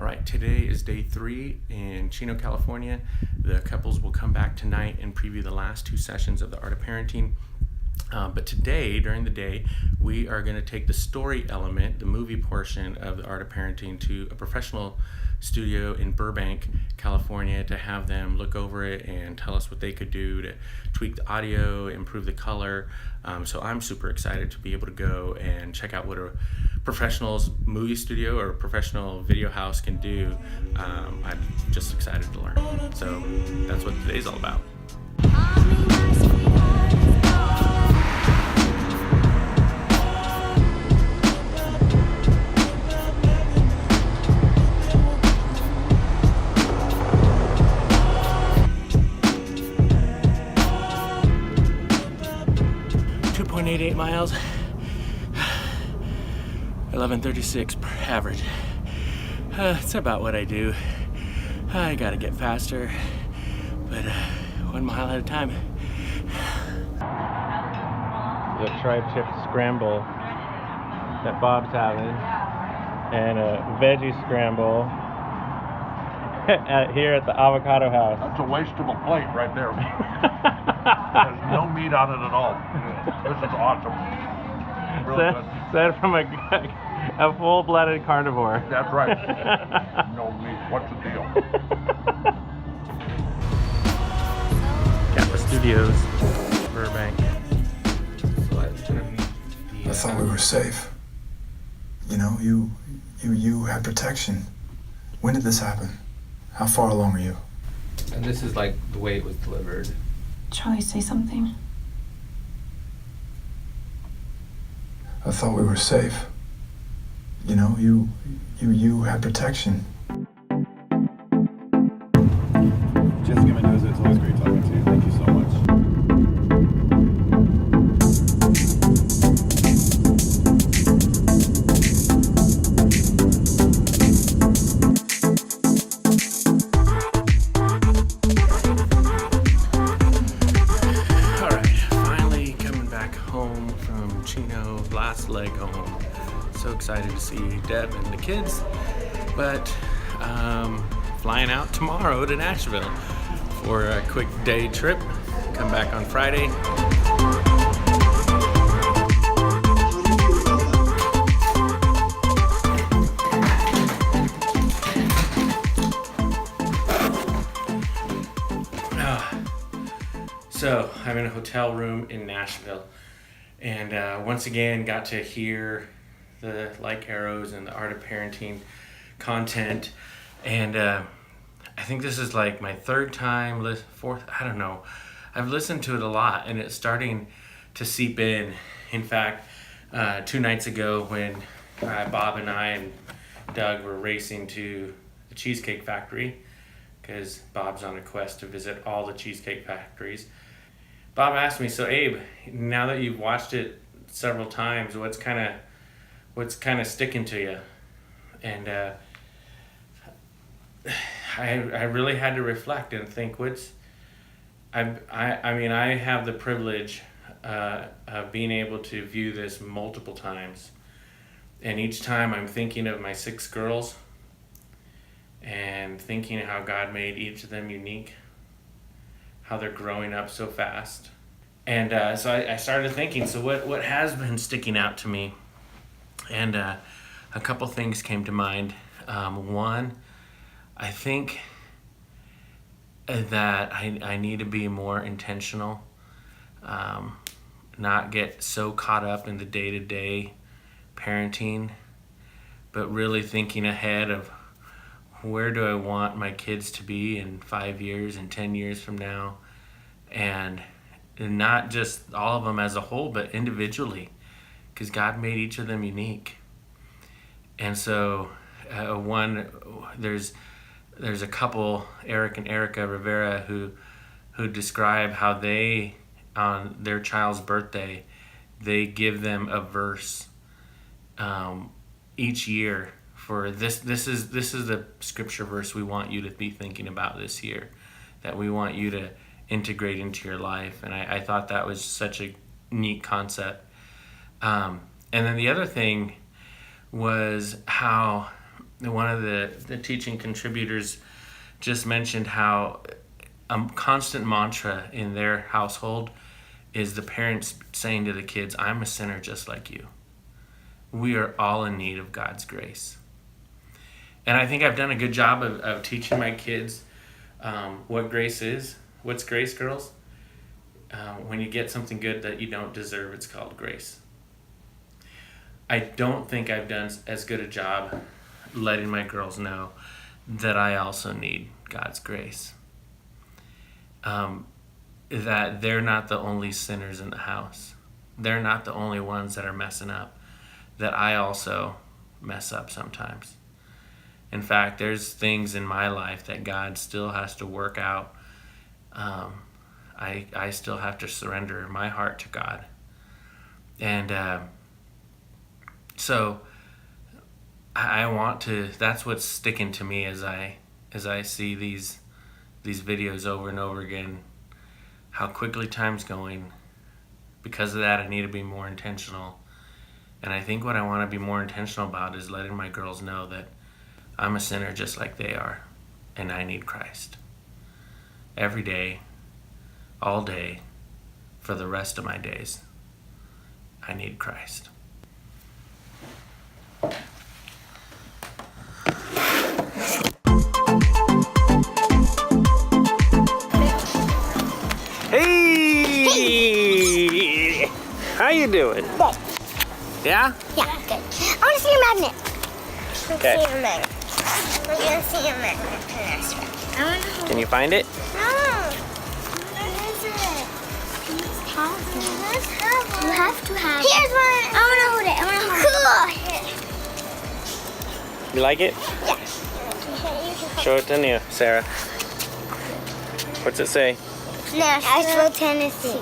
All right, today is day 3 in Chino, California. The couples will come back tonight and preview the last 2 sessions of the Art of Parenting. But today, during the day, we are going to take the story element, the movie portion of the Art of Parenting, to a professional studio in Burbank, California, to have them look over it and tell us what they could do to tweak the audio, improve the color. So I'm super excited to be able to go and check out what a professional's movie studio or a professional video house can do. I'm just excited to learn. So that's what today's all about. 2.88 miles, 11:36 per average. It's about what I do. I gotta get faster, but 1 mile at a time. The tri-tip scramble that Bob's having, and a veggie scramble here at the avocado house. That's a waste of a plate right there. There's no meat on it at all. This is awesome. Really good. Said from a full-blooded carnivore. That's right. No meat. What's the deal? Kappa Studios, Burbank. I thought we were safe. You know, you had protection. When did this happen? How far along are you? And this is like the way it was delivered. Charlie, say something. I thought we were safe. You know, you had protection. Jessica Mendoza, it's always great talking to you. Thank you so much. Last leg home. So excited to see Deb and the kids, but flying out tomorrow to Nashville for a quick day trip. Come back on Friday. So I'm in a hotel room in Nashville. And once again, got to hear the Like Arrows and the Art of Parenting content. And I think this is like my 3rd time, 4th, I don't know. I've listened to it a lot, and it's starting to seep in. In fact, 2 nights ago when Bob and I and Doug were racing to the Cheesecake Factory, because Bob's on a quest to visit all the Cheesecake Factories, Bob asked me, so Abe, now that you've watched it several times, what's kind of sticking to you? And I really had to reflect and think, I mean, I have the privilege of being able to view this multiple times, and each time I'm thinking of my 6 girls and thinking how God made each of them unique, how they're growing up so fast. And so I started thinking, so what has been sticking out to me? And a couple things came to mind. One, I think that I need to be more intentional, not get so caught up in the day-to-day parenting, but really thinking ahead of where do I want my kids to be in 5 years and 10 years from now, and not just all of them as a whole, but individually, because God made each of them unique. And so there's a couple, Eric and Erica Rivera, who describe how they, on their child's birthday, they give them a verse each year for this is the scripture verse we want you to be thinking about this year, that we want you to integrate into your life. And I thought that was such a neat concept. And then the other thing was how one of the teaching contributors just mentioned how a constant mantra in their household is the parents saying to the kids, I'm a sinner just like you. We are all in need of God's grace. And I think I've done a good job of teaching my kids what grace is. What's grace, girls? When you get something good that you don't deserve, it's called grace. I don't think I've done as good a job letting my girls know that I also need God's grace. That they're not the only sinners in the house. They're not the only ones that are messing up. That I also mess up sometimes. In fact, there's things in my life that God still has to work out. I still have to surrender my heart to God. And so I want to, that's what's sticking to me as I see these videos over and over again, how quickly time's going. Because of that, I need to be more intentional. And I think what I want to be more intentional about is letting my girls know that I'm a sinner just like they are, and I need Christ. Every day, all day, for the rest of my days, I need Christ. Hey! How you doing? Good. Yeah? Yeah, good. I want to see your magnet. Okay. See your magnet. We're going to see your magnet to Nashville. I want to hold Can you find it? No. What is it? Let's have it. You have to have it. Here's one. I want to hold it. I want to hold it. Cool. You like it? Yeah. Show it to you, Sarah. What's it say? Nashville, Tennessee.